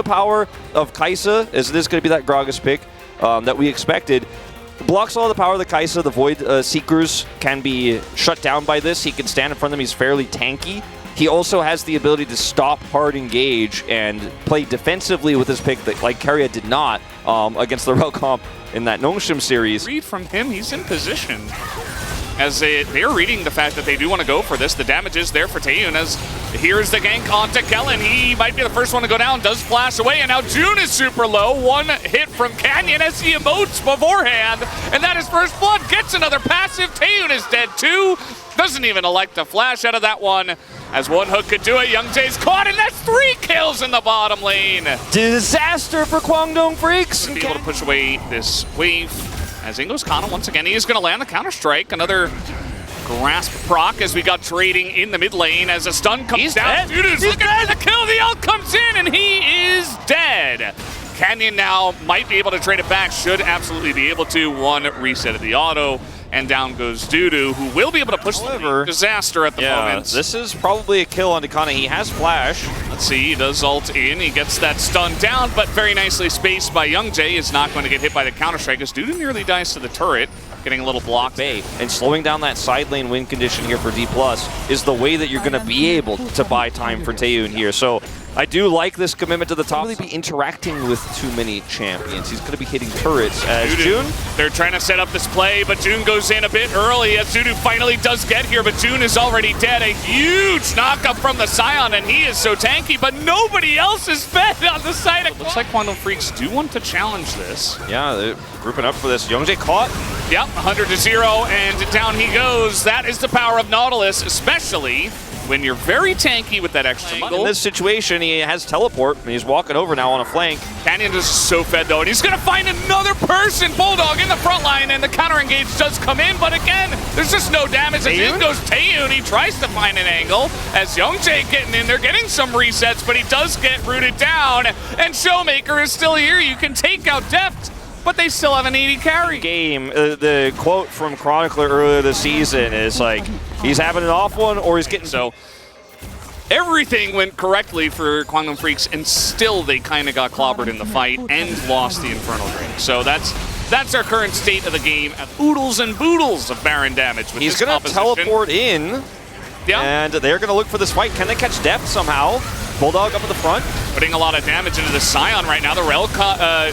power of Kai'Sa, as it is going to be that Gragas pick that we expected. Blocks all the power of the Kai'Sa. The Void Seekers can be shut down by this. He can stand in front of them. He's fairly tanky. He also has the ability to stop hard engage and play defensively with his pick that like Keria did not against the Rel comp in that Nongshim series. Read from him, he's in position. As they're reading the fact that they do want to go for this. The damage is there for Taeyun as here's the gank onto Kellen. He might be the first one to go down, does flash away, and now June is super low. One hit from Canyon as he emotes beforehand, and that is first blood. Gets another passive. Taeyun is dead too. Doesn't even elect to flash out of that one. As one hook could do it, Young Jae's caught, and that's 3 kills in the bottom lane. Disaster for Kwangdong Freecs. Be able to push away this wave. As Ingo's Kana, once again, he is going to land the counter-strike. Another grasp proc as we got trading in the mid lane as a stun comes down. Dudu's looking for the kill. The ult comes in, and he is dead. Canyon now might be able to trade it back. Should absolutely be able to. One reset of the auto. And down goes Dudu, who will be able to push the disaster at the moment. This is probably a kill on Kana. He has flash. Let's see, he does ult in. He gets that stun down, but very nicely spaced by Young Jae. Is not going to get hit by the counter-strike as Dudu nearly dies to the turret, getting a little blocked. Bay. And slowing down that side lane win condition here for Dplus is the way that you're going to be able to buy time for Taeyun here. So I do like this commitment to the top. Really be interacting with too many champions. He's going to be hitting turrets as June. They're trying to set up this play, but June goes in a bit early as Dudu finally does get here, but June is already dead. A huge knockup from the Scion, and he is so tanky, but nobody else is fed on the side. It looks like Kwangdong Freecs do want to challenge this. Yeah, they're grouping up for this. Youngjae caught. Yep, 100-0, and down he goes. That is the power of Nautilus, especially when you're very tanky with that extra angle. In this situation, he has teleport, and he's walking over now on a flank. Canyon is so fed, though, and he's going to find another person. Bulldog in the front line, and the counter-engage does come in, but again, there's just no damage. As in goes Taeyun. He tries to find an angle, as Youngjae getting in there, getting some resets, but he does get rooted down, and Showmaker is still here. You can take out Deft, but they still have an 80 carry. The quote from Chronicler earlier this season is like, he's having an off one or he's getting... So everything went correctly for Kwangdong Freecs, and still they kind of got clobbered in the fight and lost the Infernal Drink. So that's our current state of the game. Oodles and boodles of Baron damage with He's going to teleport in, and they're going to look for this fight. Can they catch Depth somehow? Bulldog up at the front. Putting a lot of damage into the Scion right now. The Rel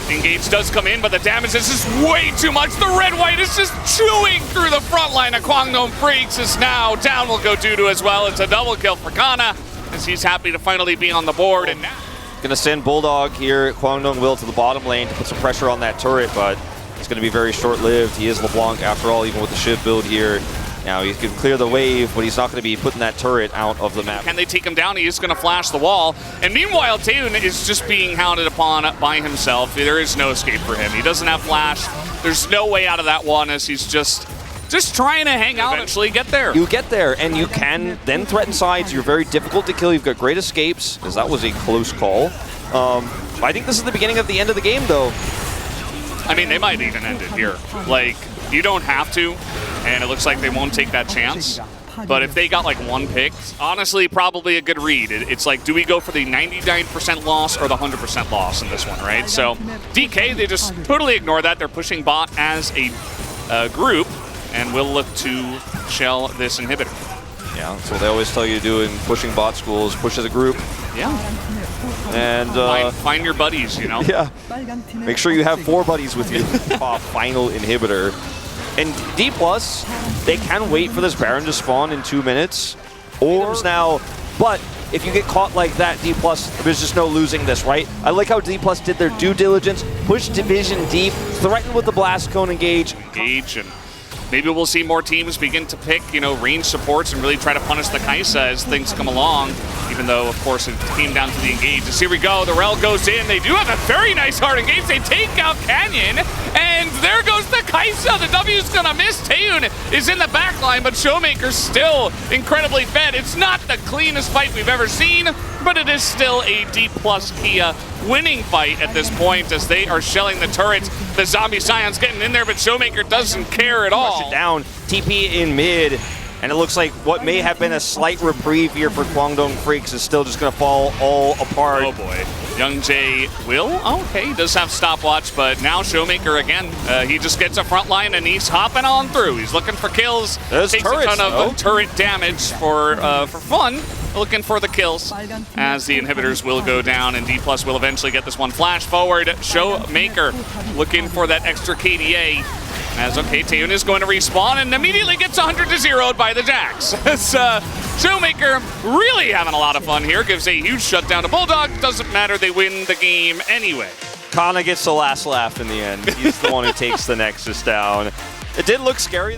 engage does come in, but the damage is just way too much. The red-white is just chewing through the front line of Kwangdong Freecs. Is now down will go Dudu as well. It's a double kill for Kana, as he's happy to finally be on the board. And now going to send Bulldog here, Kwangdong will, to the bottom lane to put some pressure on that turret, but it's going to be very short-lived. He is LeBlanc after all, even with the Shiv build here. Now he can clear the wave, but he's not going to be putting that turret out of the map. Can they take him down? He is going to flash the wall. And meanwhile, Taeyun is just being hounded upon by himself. There is no escape for him. He doesn't have flash. There's no way out of that one, as he's just trying to hang out and eventually get there. You get there, and you can then threaten sides. You're very difficult to kill. You've got great escapes, as that was a close call. I think this is the beginning of the end of the game, though. I mean, they might even end it here. Like, you don't have to, and it looks like they won't take that chance. But if they got like one pick, honestly, probably a good read. It's like, do we go for the 99% loss or the 100% loss in this one, right? So DK, they just totally ignore that. They're pushing bot as a group, and will look to shell this inhibitor. Yeah, that's what they always tell you to do in pushing bot schools, push as a group. Yeah. And find your buddies, you know? Yeah. Make sure you have 4 buddies with you. Final inhibitor. And Dplus, they can wait for this Baron to spawn in 2 minutes. Or now, but if you get caught like that, Dplus, there's just no losing this, right? I like how Dplus did their due diligence, pushed division deep, threatened with the blast cone engage. And maybe we'll see more teams begin to pick, you know, range supports and really try to punish the Kai'Sa as things come along, even though, of course, it came down to the engage. As here we go, the Rel goes in. They do have a very nice hard engage. They take out Canyon, and there goes the Kai'Sa. The W's gonna miss. Taeyun is in the back line, but Showmaker's still incredibly fed. It's not the cleanest fight we've ever seen, but it is still a Dplus Kia winning fight at this point as they are shelling the turrets. The zombie Scion's getting in there, but Showmaker doesn't care at all. Push it down, TP in mid, and it looks like what may have been a slight reprieve here for Kwangdong Freecs is still just going to fall all apart. Oh boy. Young Jay will. Oh, okay, he does have stopwatch, but now Showmaker again. He just gets a front line and he's hopping on through. He's looking for kills. There's takes turrets, a ton of turret damage for fun. Looking for the kills as the inhibitors will go down and Dplus will eventually get this one. Flash forward. Showmaker looking for that extra KDA. As okay, Taeun is going to respawn and immediately gets 100-0'd by the Jax. Showmaker really having a lot of fun here. Gives a huge shutdown to Bulldog. Doesn't matter, they win the game anyway. Kana gets the last laugh in the end. He's the one who takes the Nexus down. It did look scary.